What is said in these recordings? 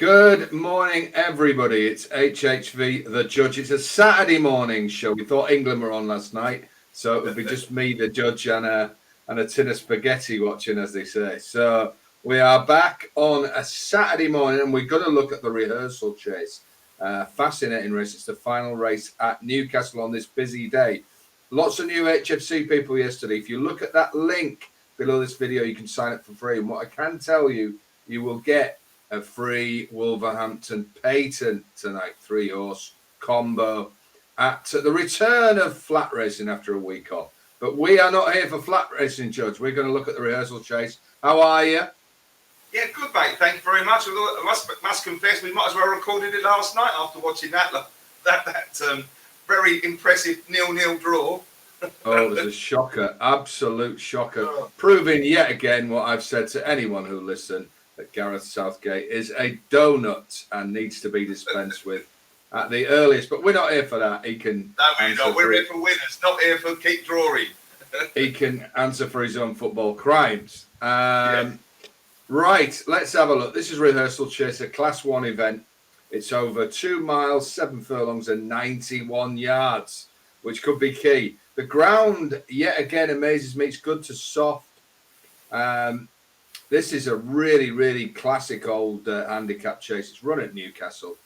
Good morning, everybody. It's HHV, the judge. It's a Saturday morning show. We thought England were on last night, so it would be just me, the judge, and a tin of spaghetti watching, as they say. So we are back on a Saturday morning, and we're going to look at the rehearsal chase. Fascinating race. It's the final race at Newcastle on this busy day. Lots of new HFC people yesterday. If you look at that link below this video, you can sign up for free. And what I can tell you, you will get a free Wolverhampton patent tonight, 3-horse combo at the return of flat racing after a week off. But we are not here for flat racing, Judge. We're going to look at the rehearsal chase. How are you? Yeah, good, mate. Thank you very much. I must confess, we might as well recorded it last night after watching that very impressive 0-0 draw. Oh, it was a shocker, absolute shocker, proving yet again what I've said to anyone who listened, that Gareth Southgate is a donut and needs to be dispensed with at the earliest. But we're not here for that. He can. No, we're not. We're here for winners, not here for keep drawing. He can answer for his own football crimes. Right, let's have a look. This is Rehearsal Chase, a Class 1 event. It's over 2 miles, 7 furlongs and 91 yards, which could be key. The ground, yet again, amazes me. It's good to soft. This is a really, really classic old handicap chase. It's run at Newcastle.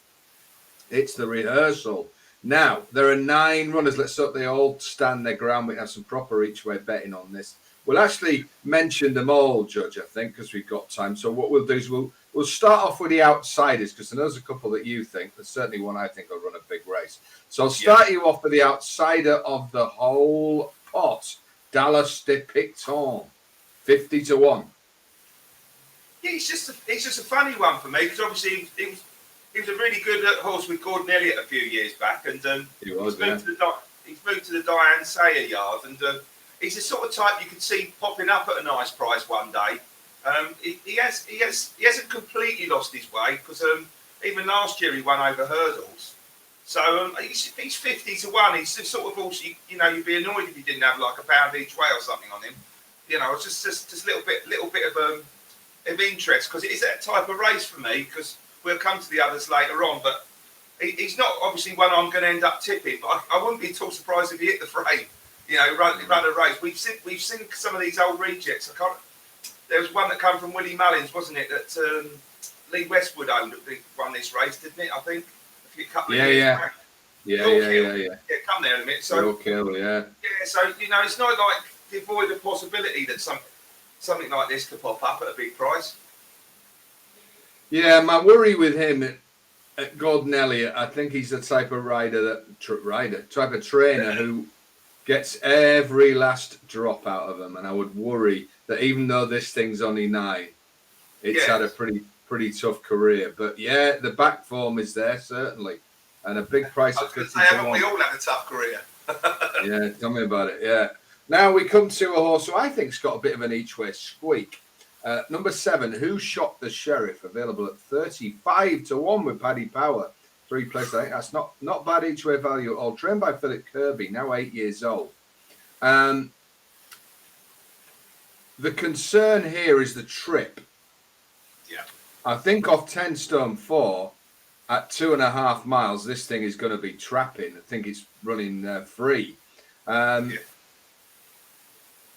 It's the Rehearsal. Now, there are 9 runners. Let's hope they all stand their ground. We have some proper each-way betting on this. We'll actually mention them all, Judge, I think, because we've got time. So what we'll do is we'll start off with the outsiders, because I know there's a couple that you think. There's certainly one I think will run a big race. So I'll start you off with the outsider of the whole pot, Dallas de Pictons, 50-1. Yeah, he's just a funny one for me, because obviously he was a really good horse with Gordon Elliott a few years back, and he's moved to the Diane Sayer yard, and he's the sort of type you could see popping up at a nice price one day. He hasn't completely lost his way, because even last year he won over hurdles. So he's 50-1. He's the sort of horse you'd be annoyed if you didn't have like £1 each way or something on him. You know, it's just a little bit of interest, because it is that type of race for me. Because we'll come to the others later on, but he's not obviously one I'm going to end up tipping. But I wouldn't be at all surprised if he hit the frame. You know, run a race. We've seen some of these old rejects. There was one that came from Willie Mullins, wasn't it? That Lee Westwood owned that won this race, didn't it? I think a couple of years back. Yeah. Come there in a minute. So yeah. So it's not like devoid of possibility that something like this could pop up at a big price. Yeah, my worry with him at Gordon Elliott, I think he's the type of type of trainer who gets every last drop out of him, and I would worry that even though this thing's only 9, it's had a pretty tough career. But yeah, the back form is there certainly, and a big price at 50 to 1. Haven't we all had a tough career? Yeah, tell me about it. Yeah. Now we come to a horse who I think's got a bit of an each-way squeak. Number 7, Who Shot the Sheriff, available at 35-1 with Paddy Power. 3 places. I think that's not bad each-way value at all. Trained by Philip Kirby, now 8 years old. The concern here is the trip. Yeah. I think off 10 stone 4 at 2.5 miles, this thing is going to be trapping. I think it's running free.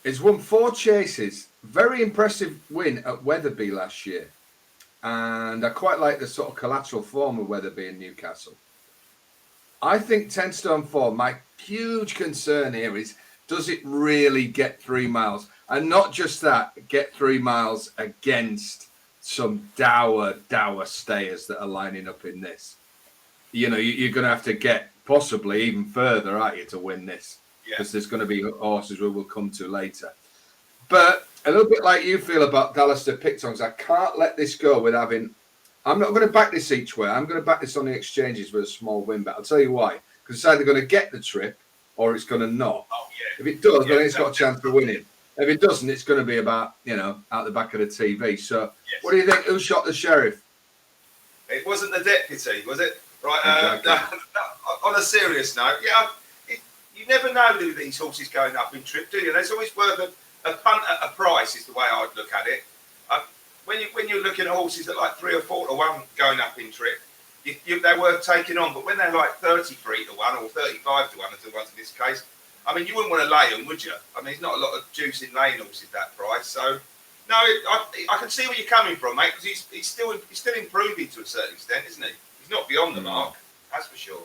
It's won 4 chases. Very impressive win at Wetherby last year. And I quite like the sort of collateral form of Wetherby in Newcastle. I think 10 stone 4, my huge concern here is, does it really get 3 miles? And not just that, get 3 miles against some dour stayers that are lining up in this. You know, you're going to have to get possibly even further, aren't you, to win this? Because there's going to be horses we will come to later. But a little bit like you feel about Dallas de Pictons, I can't let this go with having... I'm not going to back this each way. I'm going to back this on the exchanges with a small win bet. I'll tell you why. Because it's either going to get the trip or it's going to not. Oh, yeah. If it does, then it's got a chance of winning. If it doesn't, it's going to be about, out the back of the TV. So what do you think? Who shot the sheriff? It wasn't the deputy, was it? Right. Exactly. On a serious note, you never know who these horses going up in trip, do you? And it's always worth a punt at a price, is the way I'd look at it. when you're looking at horses at like 3 or 4 to 1 going up in trip, they're worth taking on. But when they're like 33 to 1 or 35 to 1, as it was in this case, I mean, you wouldn't want to lay them, would you? I mean, there's not a lot of juice in laying horses at that price. So, no, I can see where you're coming from, mate, because he's still improving to a certain extent, isn't he? He's not beyond the mark, that's for sure.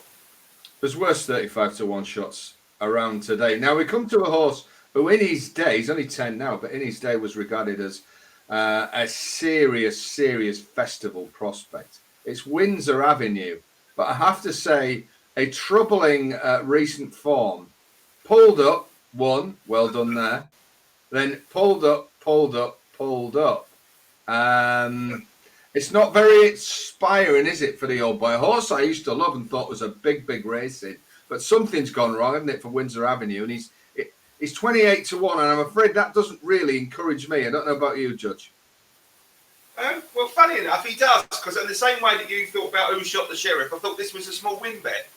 There's worse 35 to 1 shots around today. Now we come to a horse who in his day, he's only 10 now, but in his day was regarded as a serious festival prospect. It's Windsor Avenue, but I have to say a troubling recent form. Pulled up, won, well done there. Then pulled up. It's not very inspiring, is it, for the old boy? A horse I used to love and thought was a big racing, but something's gone wrong, hasn't it, for Windsor Avenue? And he's 28 to 1, and I'm afraid that doesn't really encourage me. I don't know about you, Judge. Well, funny enough, he does, because in the same way that you thought about who shot the sheriff, I thought this was a small win bet.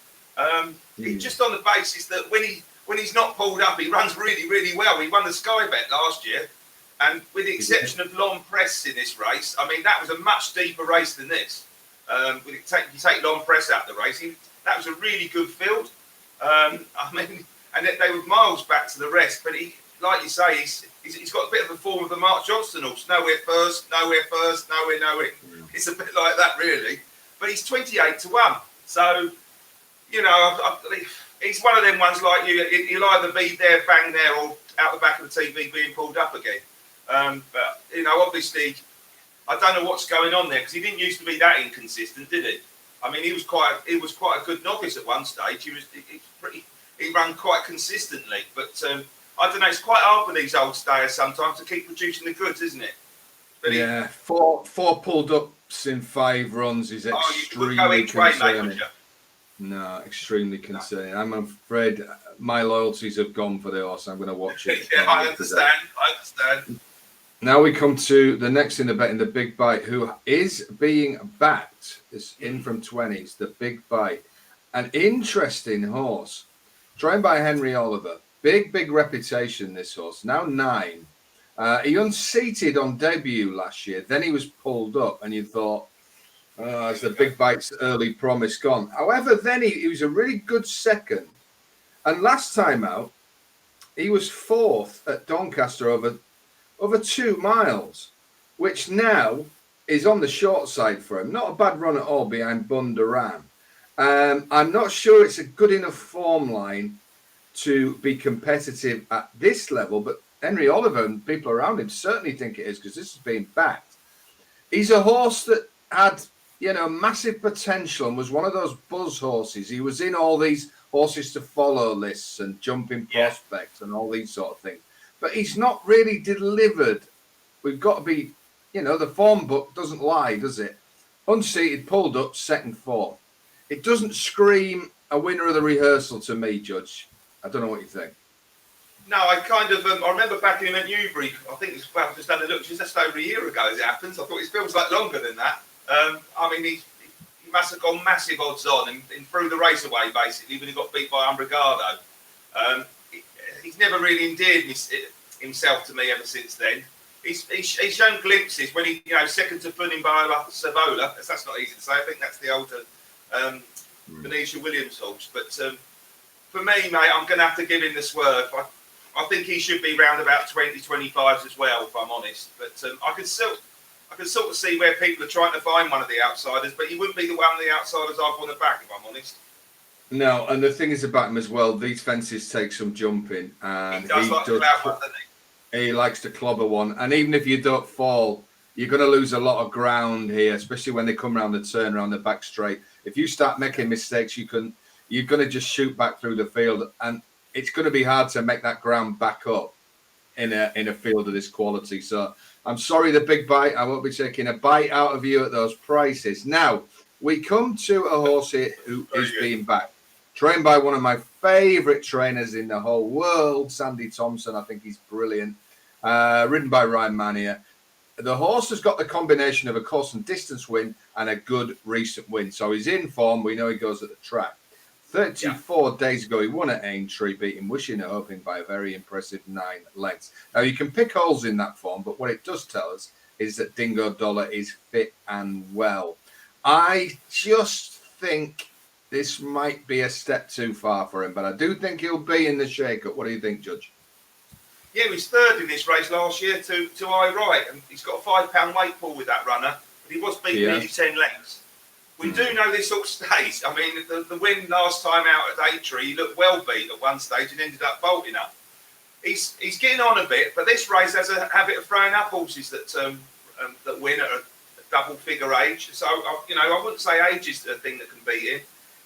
Just on the basis that when he's not pulled up, he runs really well. He won the Sky Bet last year, and with the exception of Long Press in this race, I mean, that was a much deeper race than this. You take Long Press out of the race, that was a really good field. I mean, and they were miles back to the rest, but he, like you say, he's got a bit of a form of the Mark Johnston horse. Nowhere first, nowhere. It's a bit like that, really. But he's 28 to 1. So, you know, he's one of them ones like you. He'll either be there, bang there, or out the back of the TV being pulled up again. But, you know, obviously, I don't know what's going on there because he didn't used to be that inconsistent, did he? I mean, he was quite a good novice at one stage. He ran quite consistently, but I don't know. It's quite hard for these old stayers sometimes to keep producing the goods, isn't it? But four pulled ups in 5 runs is extremely concerning. Mate, no, extremely concerning. I'm afraid my loyalties have gone for the horse. I'm going to watch it. Yeah, I understand. Now we come to the next in the bet in the Big Bite, who is being backed. Is in from 20s, the Big Bite. An interesting horse, trained by Henry Oliver. Big reputation, this horse. Now 9. He unseated on debut last year. Then he was pulled up, and you thought, as the Big Bite's early promise gone. However, then he was a really good second. And last time out, he was 4th at Doncaster over 2 miles, which now is on the short side for him. Not a bad run at all behind Bundaran. I'm not sure it's a good enough form line to be competitive at this level, but Henry Oliver and people around him certainly think it is because this has been backed. He's a horse that had, you know, massive potential and was one of those buzz horses. He was in all these horses to follow lists and jumping prospects and all these sort of things. But he's not really delivered. We've got to be, you know, the form book doesn't lie, does it? Unseated, pulled up, 2nd, 4th. It doesn't scream a winner of the Rehearsal to me, Judge. I don't know what you think. No, I kind of, I remember backing him at Newbury. I think it's, well, just had a look, just over a year ago as it happens. I thought it feels like longer than that. I mean, he must have gone massive odds on and threw the race away, basically, when he got beat by Umbrigado. He's never really endeared himself to me ever since then. He's shown glimpses when he, you know, second to Funimbola Savola. That's not easy to say. I think that's the older Venetia Williams horse. But for me, mate, I'm going to have to give him the swerve. I think he should be round about 20-25s as well, if I'm honest. But I can sort of see where people are trying to find one of the outsiders, but he wouldn't be the one of the outsiders I'd want to back, if I'm honest. No, and the thing is about him as well, these fences take some jumping. And he does like to clobber one, doesn't he? He likes to clobber one. And even if you don't fall, you're going to lose a lot of ground here, especially when they come around the turn, around the back straight. If you start making mistakes, you're going to just shoot back through the field. And it's going to be hard to make that ground back up in a field of this quality. So I'm sorry, the Big Bite. I won't be taking a bite out of you at those prices. Now, we come to a horse here who is being backed. Trained by one of my favourite trainers in the whole world, Sandy Thompson. I think he's brilliant. Ridden by Ryan Mania. The horse has got the combination of a course and distance win and a good recent win. So he's in form. We know he goes at the track. 34 days ago, he won at Aintree, beating Wishing and Hoping by a very impressive 9 lengths. Now, you can pick holes in that form, but what it does tell us is that Dingo Dollar is fit and well. I just think this might be a step too far for him, but I do think he'll be in the shake-up. What do you think, Judge? Yeah, he was third in this race last year to I Right, and he's got a £5 weight pull with that runner, but he was beaten nearly 10 lengths. We do know this sort of stays. I mean, the win last time out at Aintree, he looked well beat at one stage and ended up bolting up. He's getting on a bit, but this race has a habit of throwing up horses that win at a double figure age. So I wouldn't say age is the thing that can beat him,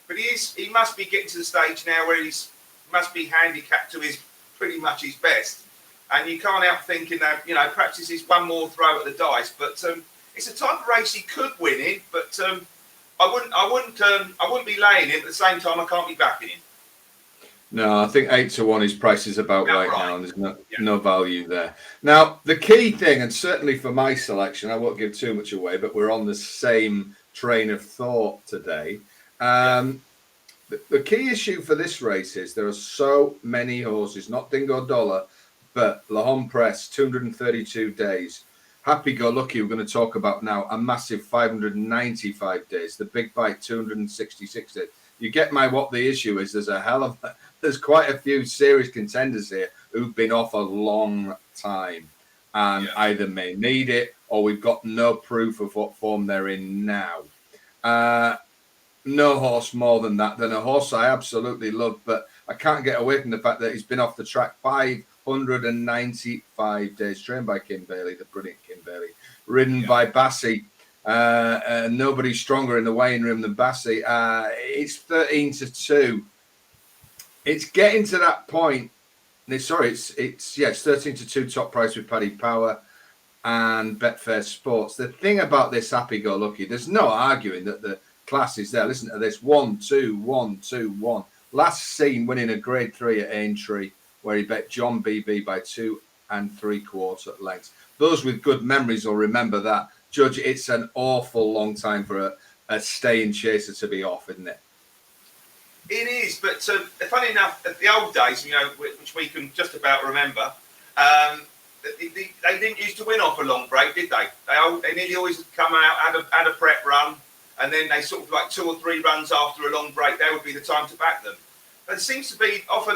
but he must be getting to the stage now where he's must be handicapped to his pretty much his best. And you can't help thinking that perhaps this is one more throw at the dice. But it's a type of race he could win in. But I wouldn't be laying him. At the same time, I can't be backing him. No, I think 8-1 his price is about right now, and there's no value there. Now, the key thing, and certainly for my selection, I won't give too much away, but we're on the same train of thought today. The key issue for this race is there are so many horses, not Dingo Dollar, but La Home Press, 232 days. Happygolucky, we're going to talk about now, a massive 595 days. The Big Bite, 266 days. You get what the issue is. There's quite a few serious contenders here who've been off a long time and either may need it or we've got no proof of what form they're in now. No horse more than that. Than a horse I absolutely love, but I can't get away from the fact that he's been off the track 595 days, trained by Kim Bailey, the brilliant Kim Bailey, ridden by Bassi. Nobody stronger in the weighing room than Bassi. It's 13-2. It's getting to that point. It's 13-2 top price with Paddy Power and Betfair Sports. The thing about this Happygolucky, there's no arguing that the class is there. Listen to this: 1, 2, 1, 2, 1. Last seen winning a Grade 3 at Aintree, where he bet John BB by 2 3/4 lengths. Those with good memories will remember that. Judge, it's an awful long time for a staying chaser to be off, isn't it? It is, but funny enough, at the old days, which we can just about remember, they didn't used to win off a long break, did they? They nearly always come out, had a prep run, and then they sort of like 2 or 3 runs after a long break, that would be the time to back them. But it seems to be off a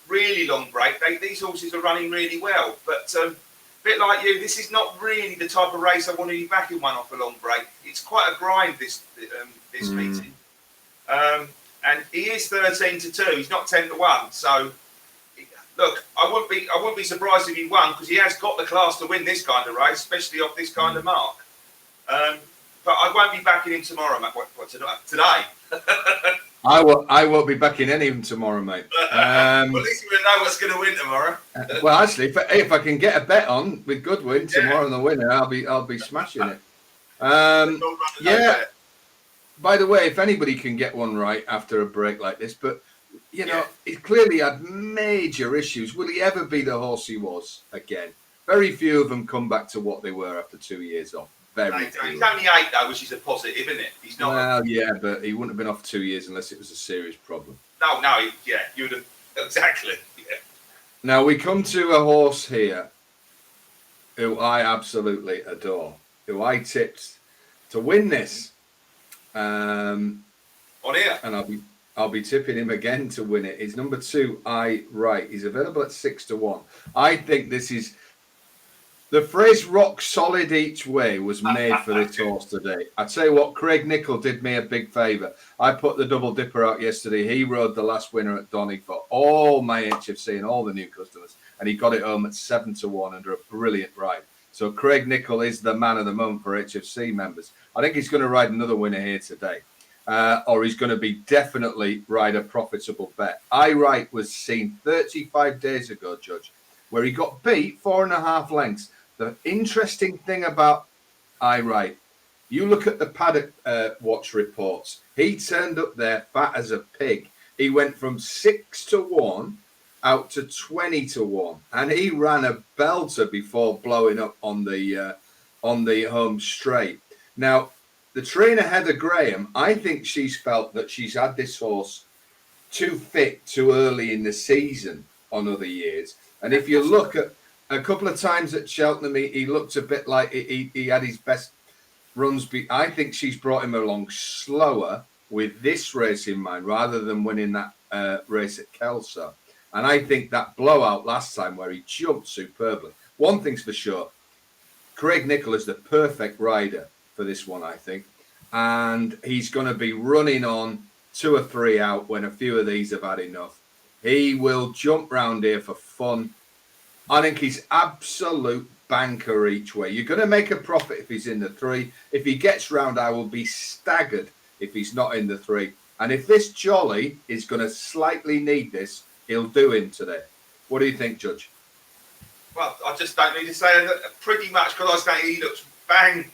really long break, these horses are running really well. But a bit like you, this is not really the type of race I want to be backing one off a long break. It's quite a grind, this meeting. And he is 13-2. He's not 10-1. So, look, I wouldn't be surprised if he won because he has got the class to win this kind of race, especially off this kind of mark. But I won't be backing him tomorrow, mate. Today. I won't be backing any of them tomorrow, mate. Well, at least we know what's going to win tomorrow. Well, actually, if I can get a bet on with Goodwin tomorrow and the winner, I'll be smashing it. By the way, if anybody can get one right after a break like this, but he clearly had major issues. Will he ever be the horse he was again? Very few of them come back to what they were after 2 years off. He's only 8 though, which is a positive, isn't it? He's not. Well, yeah, but he wouldn't have been off 2 years unless it was a serious problem. No, you would have exactly. Yeah. Now we come to a horse here who I absolutely adore, who I tipped to win this. On here, and I'll be tipping him again to win it. He's number 2, I Right. He's available at 6-1. I think this is the phrase "rock solid each way" was made for this horse today. I tell you what, Craig Nicol did me a big favour. I put the double dipper out yesterday. He rode the last winner at Donny for all my HFC and all the new customers, and he got it home at 7-1 under a brilliant ride. So Craig Nicol is the man of the moment for HFC members. I think he's going to ride another winner here today. Or he's going to be definitely ride a profitable bet. I Right was seen 35 days ago, Judge, where he got beat 4.5 lengths. The interesting thing about I Right, you look at the paddock watch reports. He turned up there fat as a pig. He went from 6-1 out to 20-1, and he ran a belter before blowing up on the home straight. Now, the trainer Heather Graham, I think she's felt that she's had this horse too fit too early in the season on other years. And if you look at A couple of times at Cheltenham, he looked a bit like he had his best runs. I think she's brought him along slower with this race in mind, rather than winning that race at Kelso. And I think that blowout last time where he jumped superbly. One thing's for sure, Craig Nicol is the perfect rider for this one, I think. And he's going to be running on 2 or 3 out when a few of these have had enough. He will jump round here for fun. I think he's absolute banker each way. You're going to make a profit if he's in the 3. If he gets round, I will be staggered if he's not in the 3. And if this jolly is going to slightly need this, he'll do him today. What do you think, Judge? Well, I just don't need to say that pretty much, because I was saying he looks bang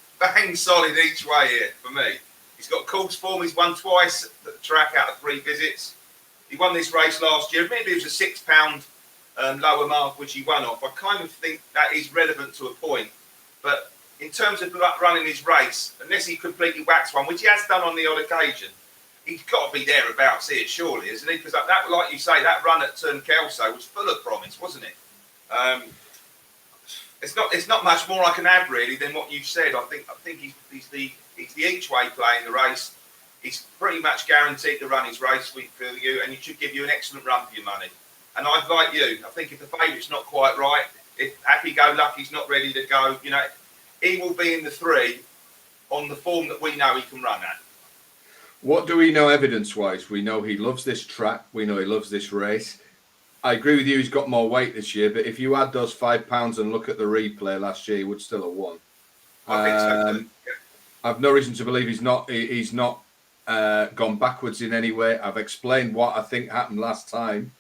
solid each way here for me. He's got course form. He's won twice at the track out of 3 visits. He won this race last year. Maybe it was a £6 lower mark, which he won off. I kind of think that is relevant to a point. But in terms of running his race, unless he completely whacks one, which he has done on the odd occasion, he's got to be thereabouts here, surely, isn't he? Because that, like you say, that run at Kelso was full of promise, wasn't it? It's not much more I can add really than what you've said. I think he's the each way play in the race. He's pretty much guaranteed to run his race for you, and he should give you an excellent run for your money. And I'd like you. I think if the favourite's not quite right, if Happygolucky's not ready to go, he will be in the 3 on the form that we know he can run at. What do we know evidence-wise? We know he loves this track. We know he loves this race. I agree with you, he's got more weight this year, but if you add those £5 and look at the replay last year, he would still have won. I think so too. Yeah. I've no reason to believe he's not gone backwards in any way. I've explained what I think happened last time,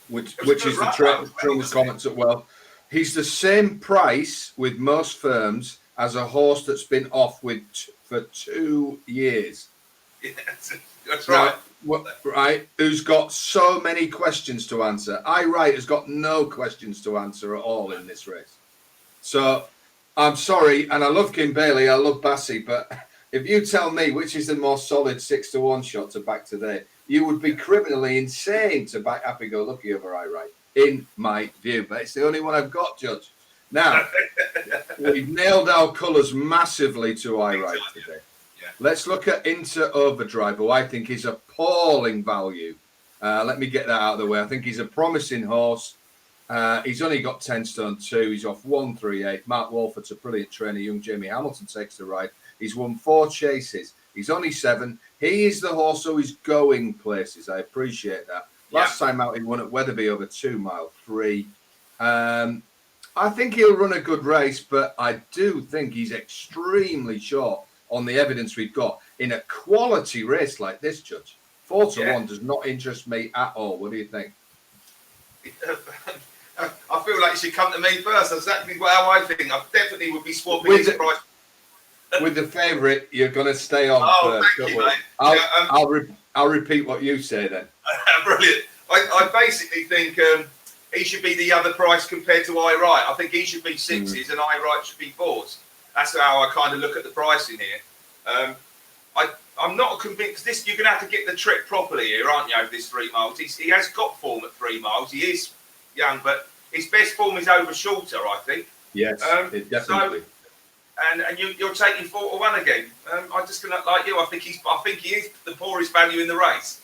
which is the trainer's comments at well. He's the same price with most firms as a horse that's been off for 2 years. Yeah, that's right. Right, who's got so many questions to answer. Wright has got no questions to answer at all in this race. So I'm sorry, and I love Kim Bailey, I love Bassi, but if you tell me which is the more solid 6-1 shot to back today, you would be criminally insane to back Happygolucky over Wright, in my view. But it's the only one I've got, Judge. Now, we've nailed our colours massively to Wright today. Let's look at Into Overdrive, who I think is appalling value. Let me get that out of the way. I think he's a promising horse. He's only got 10 stone 2. He's off 138. Mark Walford's a brilliant trainer. Young Jamie Hamilton takes the ride. He's won 4 chases. He's only 7. He is the horse who is going places. I appreciate that. Last time out, he won at Wetherby over 2 mile 3. I think he'll run a good race, but I do think he's extremely short on the evidence we've got in a quality race like this, Judge. 4-1 does not interest me at all. What do you think? I feel like you should come to me first. That's exactly how I think. I definitely would be swapping his price. With the favourite, you're going to stay on first. Thank you, mate. I'll repeat what you say then. Brilliant. I basically think he should be the other price compared to Wright. I think he should be 6s and Wright should be 4s. That's how I kind of look at the pricing here. I'm not convinced. You're going to have to get the trick properly here, aren't you, over this 3 miles? He has got form at 3 miles. He is young, but his best form is over shorter, I think. Yes, definitely. So, and you're taking 4-1 again. I'm just going to like you. I think he is the poorest value in the race.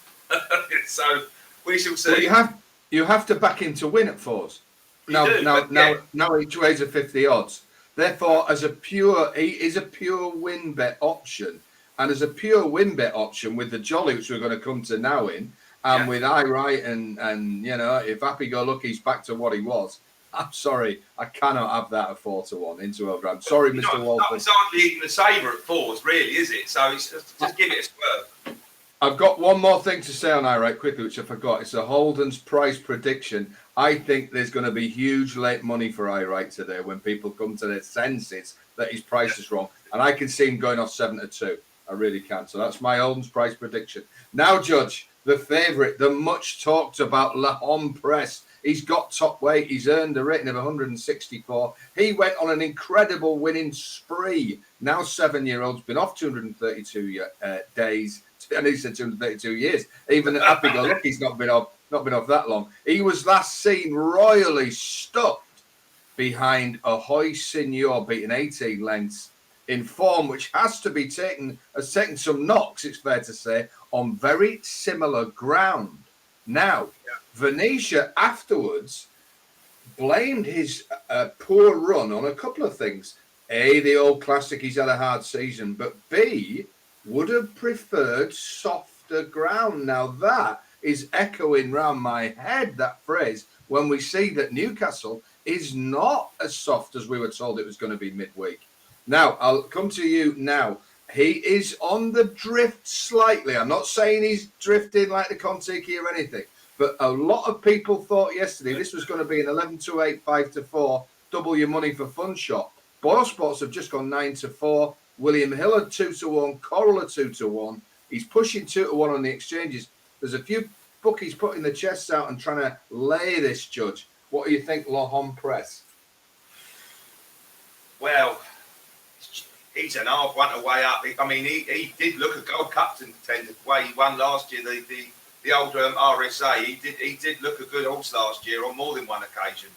So we shall see. Well, you have to back him to win at 4s. Now each way's a 50 odds. Therefore, he is a pure win bet option. And as a pure win bet option with the Jolly, which we're going to come to now with Wright and if Happygolucky's back to what he was, I'm sorry, I cannot have that at 4-1 into Overdrive. I'm sorry, Mr. Walford. It's hardly even a saver at 4s, really, is it? So just give it a swerve. I've got one more thing to say on Wright quickly, which I forgot. It's a Holden's price prediction. I think there's going to be huge late money for Wright today when people come to their senses that his price is wrong. And I can see him going off 7-2. I really can. So that's my Holden's price prediction. Now, Judge, the favourite, the much talked about La Homme Press. He's got top weight. He's earned a rating of 164. He went on an incredible winning spree. Now 7-year-old's been off 232 days. And he said 232 years. Even Happygolucky's not been off that long. He was last seen royally stuffed behind Ahoy Signor beating 18 lengths in form, which has taken some knocks, it's fair to say, on very similar ground. Now, Venetia afterwards blamed his poor run on a couple of things. A, the old classic, he's had a hard season, but B, would have preferred softer ground. Now that is echoing round my head, that phrase, when we see that Newcastle is not as soft as we were told it was going to be midweek. Now, I'll come to you now. He is on the drift slightly. I'm not saying he's drifting like the Contiki or anything, but a lot of people thought yesterday this was going to be an 11-8, 5-4, double your money for fun shot. Boyle Sports have just gone 9-4. William Hill at 2-1. Coral at 2-1. He's pushing 2-1 on the exchanges. There's a few bookies putting the chests out and trying to lay this judge. What do you think, Lahon Press? Well, he's an half one away up. I mean, he did look a Gold Cup contender the way he won last year. The old RSA. He did look a good horse last year on more than one occasion.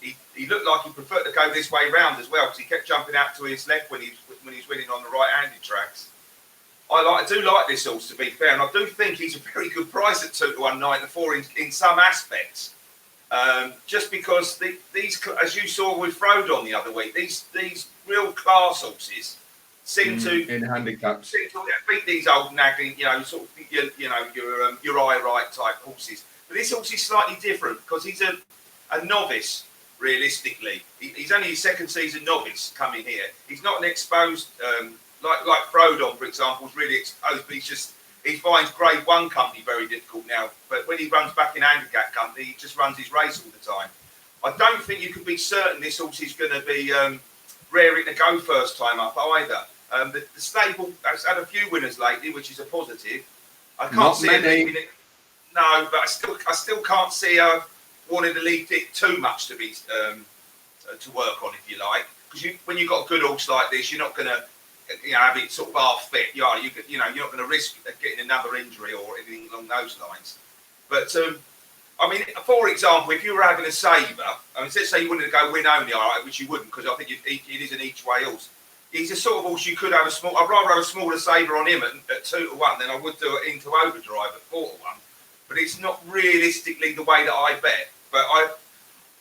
He looked like he preferred to go this way round as well because he kept jumping out to his left when he's winning on the right-handed tracks. I do like this horse, to be fair, and I do think he's a very good price at 2-1, 9-4 in some aspects. Just because these, as you saw with Frodon the other week, these real class horses seem to in handicaps beat these old nagging, your eye right type horses. But this horse is slightly different because he's a novice. Realistically, he's only his second season novice coming here. He's not an exposed like Frodon, for example, is really exposed. But he finds Grade 1 company very difficult now. But when he runs back in handicap company, he just runs his race all the time. I don't think you can be certain this horse is going to be raring to go first time up either. The stable has had a few winners lately, which is a positive. I can't see it. No, but I still can't see her wanting to leave it too much to be to work on, if you like. Because when you've got a good horse like this, you're not going to have it sort of half fit. You're not going to risk getting another injury or anything along those lines. But I mean, for example, if you were having a saver, let's say you wanted to go win only, all right, which you wouldn't, because I think it is an each way horse. He's a sort of horse you could have I'd rather have a smaller saver on him at 2-1 than I would do it into Overdrive at 4-1. But it's not realistically the way that I bet. But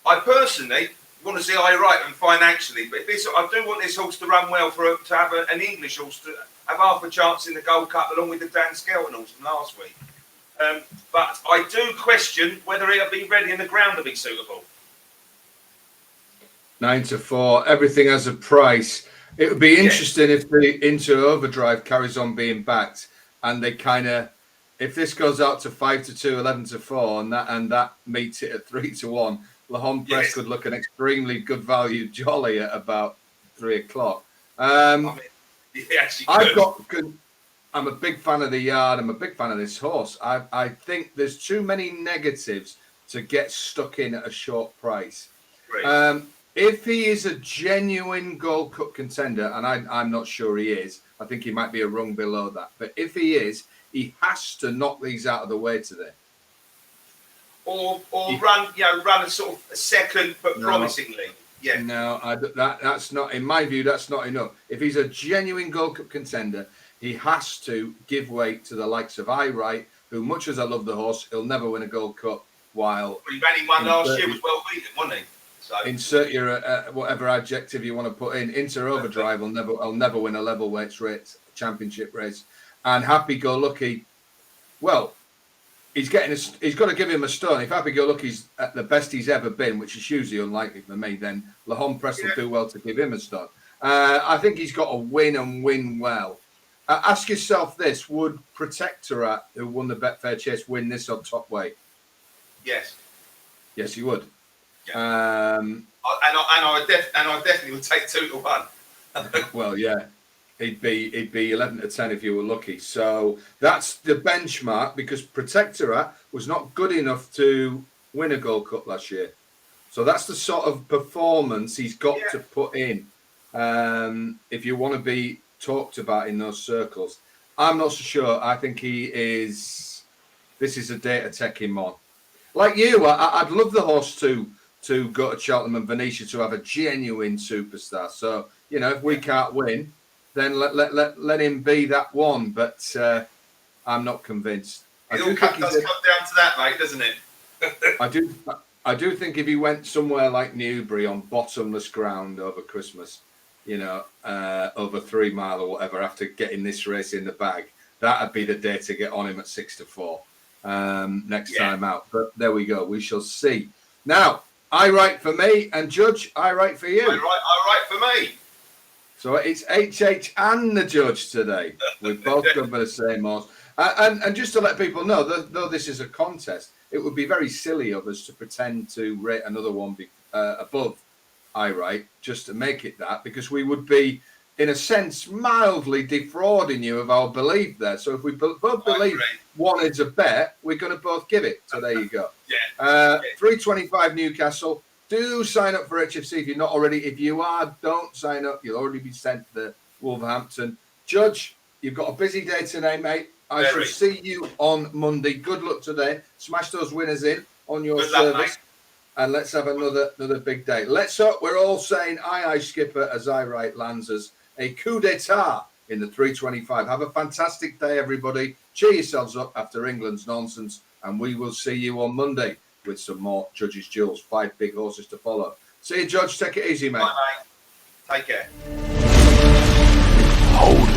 I personally want to see I right and financially. But I do want this horse to run well to have an English horse to have half a chance in the Gold Cup along with the Dan Skelton horse from last week. But I do question whether it'll be ready in the ground to be suitable. 9-4. Everything has a price. It would be interesting if the Into Overdrive carries on being backed and they kind of, if this goes out to 5-2, 11-4, and that meets it at 3-1, Lahon Press could look an extremely good value jolly at about 3 o'clock. I'm a big fan of the yard. I'm a big fan of this horse. I think there's too many negatives to get stuck in at a short price. Right. If he is a genuine Gold Cup contender, and I'm not sure he is, I think he might be a rung below that. But if he is, he has to knock these out of the way today. Or run a sort of a second, but promisingly. Yeah. No, that's not, in my view, that's not enough. If he's a genuine Gold Cup contender, he has to give weight to the likes of Wright, who, much as I love the horse, he'll never win a Gold Cup. While he only won last year, was well beaten, wasn't he? So. Insert your whatever adjective you want to put in. Into Overdrive will never win a level weights race championship race. And Happygolucky, well, he's got to give him a stone. If Happygolucky's at the best he's ever been, which is hugely unlikely for me, then Lahon Press will do well to give him a stone. I think he's got to win and win well. Ask yourself this: would Protectorate, who won the Betfair Chase, win this on top weight? Yes. Yes, he would. Yeah. I definitely would take 2-1. Well, yeah, he'd be 11-10 if you were lucky. So that's the benchmark, because Protectorate was not good enough to win a Gold Cup last year. So that's the sort of performance he's got to put in if you want to be talked about in those circles. I'm not so sure. I think he is. This is a day to take him on. Like you, I'd love the horse to to go to Cheltenham and Venetia to have a genuine superstar. So, you know, if we can't win, then let him be that one. But I'm not convinced. It all does come down to that, mate, doesn't it? I do think if he went somewhere like Newbury on bottomless ground over Christmas, you know, over 3 mile or whatever, after getting this race in the bag, that'd be the day to get on him at 6-4 next time out. But there we go. We shall see. Now, I write for me, and Judge, I write for you. I write for me. So it's HH and the Judge today. We've both done the same horse. And just to let people know, though this is a contest, it would be very silly of us to pretend to rate another one above I write, just to make it that, because we would be, in a sense, mildly defrauding you of our belief there. So if we both believe one is a bet, we're going to both give it. So there you go. 325 Newcastle. Do sign up for HFC if you're not already. If you are, don't sign up. You'll already be sent to Wolverhampton. Judge, you've got a busy day today, mate. I shall see you on Monday. Good luck today. Smash those winners in on your service. And let's have another big day. Let's hope we're all saying aye, skipper, as I write lands as a coup d'etat in the 325. Have a fantastic day, everybody. Cheer yourselves up after England's nonsense. And we will see you on Monday with some more Judge's Duels. 5 big horses to follow. See you, Judge. Take it easy, mate. Bye, mate. Take care. Hold